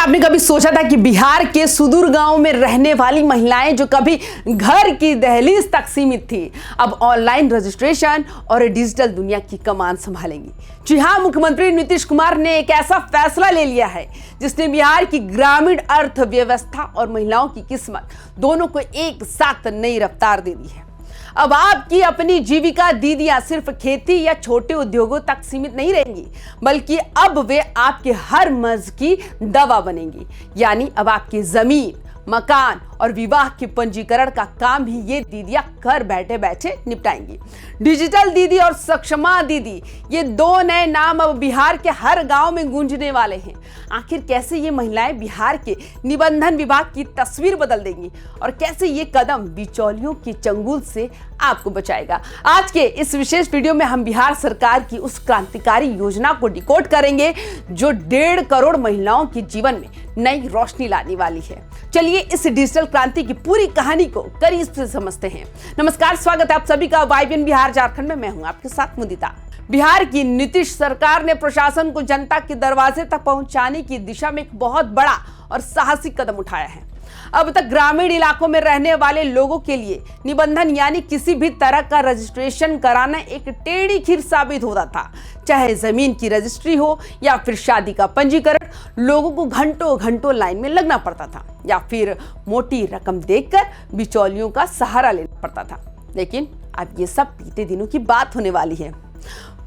आपने कभी सोचा था कि बिहार के सुदूर गांव में रहने वाली महिलाएं जो कभी घर की दहलीज तक सीमित थी, अब ऑनलाइन रजिस्ट्रेशन और डिजिटल दुनिया की कमान संभालेंगी? जी हां, मुख्यमंत्री नीतीश कुमार ने एक ऐसा फैसला ले लिया है जिसने बिहार की ग्रामीण अर्थव्यवस्था और महिलाओं की किस्मत दोनों को एक साथ नई रफ्तार दे दी है। अब आपकी अपनी जीविका दीदियां सिर्फ खेती या छोटे उद्योगों तक सीमित नहीं रहेंगी, बल्कि अब वे आपके हर मर्ज की दवा बनेंगी। यानी अब आपकी जमीन, मकान और विवाह के पंजीकरण का काम भी ये दीदियां घर बैठे बैठे निपटाएंगी। डिजिटल दीदी और सक्षमा दीदी, ये दो नए नाम अब बिहार के हर गांव में गूंजने वाले हैं। आखिर कैसे ये महिलाएं बिहार के निबंधन विभाग की तस्वीर बदल देंगी और कैसे ये कदम बिचौलियों की चंगुल से आपको बचाएगा? आज के इस विशेष वीडियो में हम बिहार सरकार की उस क्रांतिकारी योजना को डिकोड करेंगे जो 1.5 करोड़ महिलाओं के जीवन में नई रोशनी लाने वाली है। चलिए इस डिजिटल क्रांति की पूरी कहानी को करीब से समझते हैं। नमस्कार, स्वागत है आप सभी का YBN बिहार झारखंड में। मैं हूं आपके साथ मुदिता। बिहार की नीतीश सरकार ने प्रशासन को जनता के दरवाजे तक पहुंचाने की दिशा में एक बहुत बड़ा और साहसिक कदम उठाया है। अब तक ग्रामीण इलाकों में रहने वाले लोगों के लिए निबंधन यानी किसी भी तरह का रजिस्ट्रेशन कराना एक टेढ़ी खीर साबित होता था। चाहे जमीन की रजिस्ट्री हो या फिर शादी का पंजीकरण, लोगों को घंटों घंटों लाइन में लगना पड़ता था या फिर मोटी रकम देखकर बिचौलियों का सहारा लेना पड़ता था। लेकिन अब ये सब बीते दिनों की बात होने वाली है।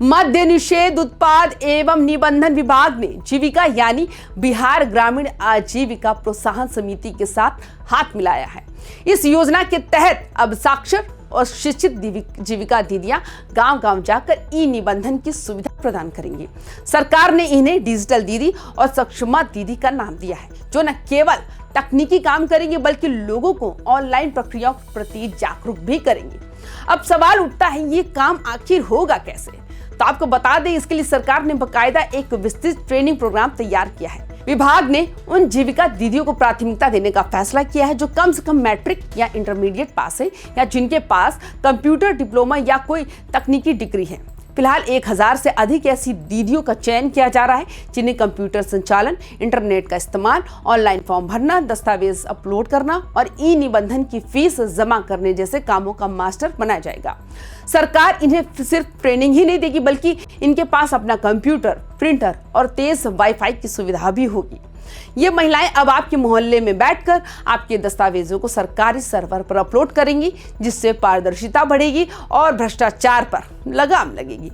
मद्य निषेध उत्पाद एवं निबंधन विभाग ने जीविका यानी बिहार ग्रामीण आजीविका प्रोत्साहन समिति के साथ हाथ मिलाया है। इस योजना के तहत अब साक्षर और शिक्षित जीविका दीदियां गांव-गांव जाकर ई निबंधन की सुविधा प्रदान करेंगी। सरकार ने इन्हें डिजिटल दीदी और सक्षमा दीदी का नाम दिया है, जो न केवल तकनीकी काम करेंगे बल्कि लोगों को ऑनलाइन प्रक्रियाओं के प्रति जागरूक भी करेंगे। अब सवाल उठता है, ये काम आखिर होगा कैसे? तो आपको बता दें, इसके लिए सरकार ने बकायदा एक विस्तृत ट्रेनिंग प्रोग्राम तैयार किया है। विभाग ने उन जीविका दीदियों को प्राथमिकता देने का फैसला किया है जो कम से कम मैट्रिक या इंटरमीडिएट पास है या जिनके पास कंप्यूटर डिप्लोमा या कोई तकनीकी डिग्री है। फिलहाल 1000 से अधिक ऐसी दीदियों का चयन किया जा रहा है जिन्हें कंप्यूटर संचालन, इंटरनेट का इस्तेमाल, ऑनलाइन फॉर्म भरना, दस्तावेज अपलोड करना और ई निबंधन की फीस जमा करने जैसे कामों का मास्टर बनाया जाएगा। सरकार इन्हें सिर्फ ट्रेनिंग ही नहीं देगी बल्कि इनके पास अपना कंप्यूटर, प्रिंटर और तेज वाईफाई की सुविधा भी होगी। ये महिलाएं अब आपके मोहल्ले में बैठकर आपके दस्तावेजों को सरकारी सर्वर पर अपलोड करेंगी, जिससे पारदर्शिता बढ़ेगी और भ्रष्टाचार पर लगाम लगेगी।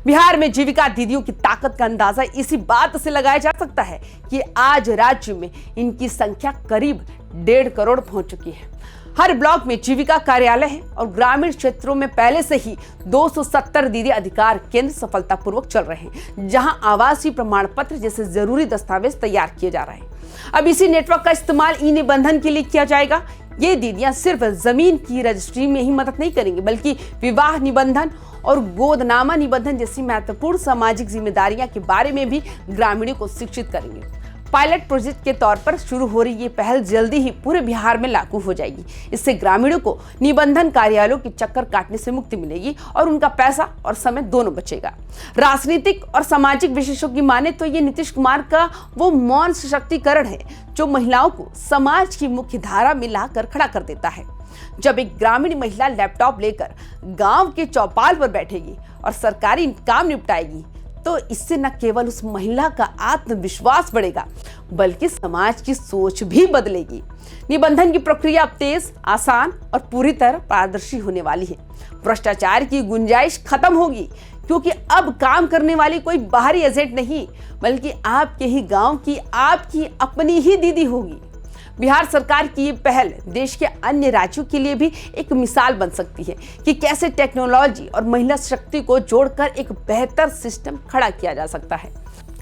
बिहार में जीविका दीदियों की ताकत का अंदाजा इसी बात से लगाया जा सकता है कि आज राज्य में इनकी संख्या करीब 1.5 करोड़ पहुंच चुकी है। हर ब्लॉक में जीविका कार्यालय है और ग्रामीण क्षेत्रों में पहले से ही 270 दीदी अधिकार केंद्र सफलतापूर्वक चल रहे हैं, जहां आवासीय प्रमाण पत्र जैसे जरूरी दस्तावेज तैयार किए जा रहे हैं। अब इसी नेटवर्क का इस्तेमाल ई निबंधन के लिए किया जाएगा। ये दीदियां सिर्फ जमीन की रजिस्ट्री में ही मदद नहीं करेंगी बल्कि विवाह निबंधन और गोदनामा निबंधन जैसी महत्वपूर्ण सामाजिक जिम्मेदारियां के बारे में भी ग्रामीणों को शिक्षित करेंगे। पायलट प्रोजेक्ट के तौर पर शुरू हो रही ये पहल जल्दी ही पूरे बिहार में लागू हो जाएगी। इससे ग्रामीणों को निबंधन कार्यालयों के चक्कर काटने से मुक्ति मिलेगी और उनका पैसा और समय दोनों बचेगा। राजनीतिक और सामाजिक विशेषज्ञों की माने तो ये नीतीश कुमार का वो मौन सशक्तिकरण है जो महिलाओं को समाज की मुख्य धारा में लाकर खड़ा कर देता है। जब एक ग्रामीण महिला लैपटॉप लेकर गांव के चौपाल पर बैठेगी और सरकारी काम निपटाएगी तो इससे न केवल उस महिला का आत्मविश्वास बढ़ेगा बल्कि समाज की सोच भी बदलेगी। निबंधन की प्रक्रिया अब तेज, आसान और पूरी तरह पारदर्शी होने वाली है। भ्रष्टाचार की गुंजाइश खत्म होगी क्योंकि अब काम करने वाली कोई बाहरी एजेंट नहीं बल्कि आपके ही गांव की आपकी अपनी ही दीदी होगी। बिहार सरकार की ये पहल देश के अन्य राज्यों के लिए भी एक मिसाल बन सकती है कि कैसे टेक्नोलॉजी और महिला शक्ति को जोड़कर एक बेहतर सिस्टम खड़ा किया जा सकता है।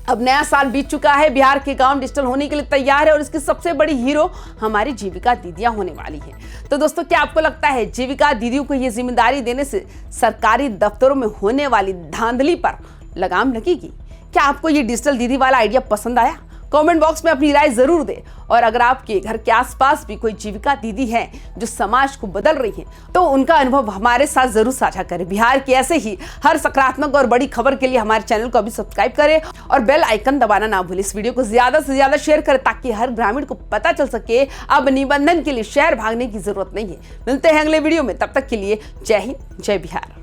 अब नया साल बीत चुका है, बिहार के गांव डिजिटल होने के लिए तैयार है और इसकी सबसे बड़ी हीरो हमारी जीविका दीदियां होने वाली है। तो दोस्तों, क्या आपको लगता है जीविका दीदियों को ये जिम्मेदारी देने से सरकारी दफ्तरों में होने वाली धांधली पर लगाम लगेगी? क्या आपको ये डिजिटल दीदी वाला आइडिया पसंद आया? कमेंट बॉक्स में अपनी राय जरूर दें। और अगर आपके घर के आसपास भी कोई जीविका दीदी है जो समाज को बदल रही है तो उनका अनुभव हमारे साथ जरूर साझा करें। बिहार की ऐसे ही हर सकारात्मक और बड़ी खबर के लिए हमारे चैनल को अभी सब्सक्राइब करें और बेल आइकन दबाना ना भूलें। इस वीडियो को ज्यादा से ज्यादा शेयर करें ताकि हर ग्रामीण को पता चल सके अब निबंधन के लिए शहर भागने की जरूरत नहीं है। मिलते हैं अगले वीडियो में, तब तक के लिए जय हिंद, जय बिहार।